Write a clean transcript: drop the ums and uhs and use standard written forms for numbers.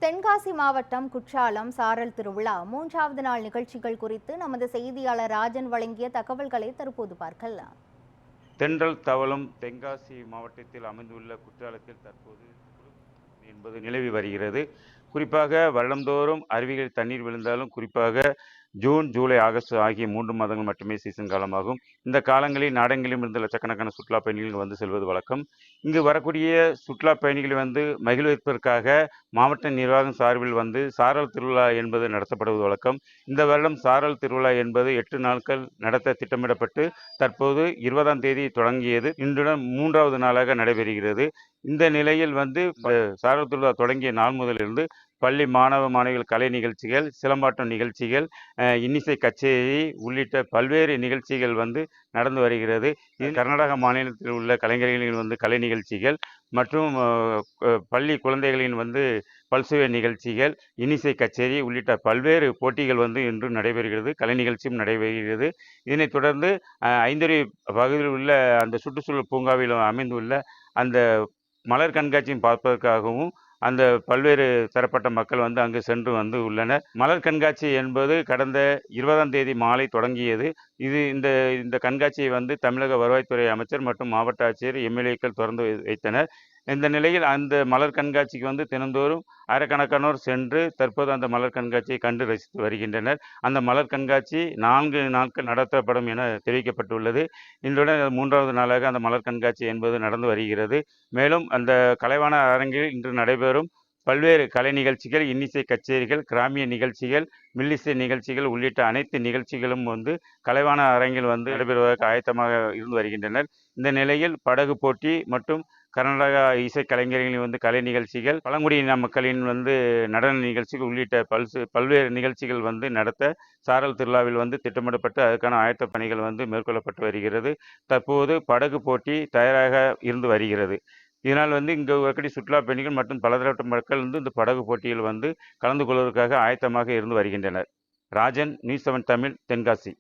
தென்காசி மாவட்டம் குற்றாலம் சாரல் திருவிழா 3வது நாள் நிகழ்ச்சிகள் குறித்து நமது செய்தியாளர் ராஜன் வழங்கிய தகவல்களை தற்போது பார்க்கலாம். தென்றல் தவழும் தென்காசி மாவட்டத்தில் அமைந்துள்ள குற்றாலத்தில் தற்போது என்பது நிலவி வருகிறது. குறிப்பாக வருடந்தோறும் அருவிகளில் தண்ணீர் விழுந்தாலும் குறிப்பாக ஜூன், ஜூலை, ஆகஸ்ட் ஆகிய 3 மாதங்கள் மட்டுமே சீசன் காலமாகும். இந்த காலங்களில் நாடெங்கிலும் இருந்து லட்சக்கணக்கான சுற்றுலா பயணிகள் வந்து செல்வது வழக்கம். இங்கு வரக்கூடிய சுற்றுலா பயணிகளை மகிழ்விப்பதற்காக மாவட்ட நிர்வாகம் சார்பில் சாரல் திருவிழா என்பது நடத்தப்படுவது வழக்கம். இந்த வருடம் சாரல் திருவிழா என்பது 8 நாட்கள் நடத்த திட்டமிடப்பட்டு தற்போது 20ஆம் தேதி தொடங்கியது. இன்றுடன் 3வது நாளாக நடைபெறுகிறது. இந்த நிலையில் சாரல் திருவிழா தொடங்கிய நாள் முதலிருந்து பள்ளி மாணவ மாணவிகள் கலை நிகழ்ச்சிகள், சிலம்பாட்டம் நிகழ்ச்சிகள், இன்னிசை கச்சேரி உள்ளிட்ட பல்வேறு நிகழ்ச்சிகள் நடந்து வருகிறது. இது கர்நாடக மாநிலத்தில் உள்ள கலைஞர்களின் கலை நிகழ்ச்சிகள் மற்றும் பள்ளி குழந்தைகளின் பல்சுவை நிகழ்ச்சிகள், இன்னிசை கச்சேரி உள்ளிட்ட பல்வேறு போட்டிகள் இன்று நடைபெறுகிறது. கலை நிகழ்ச்சியும் நடைபெறுகிறது. இதனைத் தொடர்ந்து ஐந்தருவி பகுதியில் உள்ள அந்த சுற்றுச்சூழல் பூங்காவில் அமைந்துள்ள அந்த மலர் கண்காட்சியும் பார்ப்பதற்காகவும் அந்த பல்வேறு தரப்பட்ட மக்கள் அங்கு சென்று உள்ளனர். மலர் கண்காட்சி என்பது கடந்த 20ஆம் தேதி மாலை தொடங்கியது. இந்த கண்காட்சியை தமிழக வருவாய்த்துறை அமைச்சர் மற்றும் மாவட்ட ஆட்சியர், எம்எல்ஏக்கள் திறந்து வைத்தனர். இந்த நிலையில் அந்த மலர் கண்காட்சிக்கு தினந்தோறும் ஆயிரக்கணக்கானோர் சென்று தற்போது அந்த மலர் கண்காட்சியை கண்டு ரசித்து வருகின்றனர். அந்த மலர் கண்காட்சி 4 நாட்கள் நடத்தப்படும் என தெரிவிக்கப்பட்டுள்ளது. இன்றுடன் 3வது நாளாக அந்த மலர் கண்காட்சி என்பது நடந்து வருகிறது. மேலும் அந்த கலைவாண அரங்கில் இன்று நடைபெறும் பல்வேறு கலை நிகழ்ச்சிகள், இன்னிசை கச்சேரிகள், கிராமிய நிகழ்ச்சிகள், மில்லிசை நிகழ்ச்சிகள் உள்ளிட்ட அனைத்து நிகழ்ச்சிகளும் கலைவாண அரங்கில் நடைபெறுவதற்கு ஆயத்தமாக இருந்து வருகின்றனர். இந்த நிலையில் படகு போட்டி மற்றும் கர்நாடகா இசை கலைஞர்களின் கலை நிகழ்ச்சிகள், பழங்குடியின மக்களின் நடன நிகழ்ச்சிகள் உள்ளிட்ட பல்வேறு நிகழ்ச்சிகள் நடத்த சாரல் திருவிழாவில் திட்டமிடப்பட்டு அதற்கான ஆயத்த பணிகள் மேற்கொள்ளப்பட்டு வருகிறது. தற்போது படகு போட்டி தயாராக இருந்து வருகிறது. இதனால் இங்கு வரக்கூடிய சுற்றுலா பயணிகள் மற்றும் பலதரப்பட்ட மக்கள் இந்த படகு போட்டியில் கலந்து கொள்வதற்காக ஆயத்தமாக இருந்து வருகின்றனர். ராஜன், நியூஸ் 7 தமிழ், தென்காசி.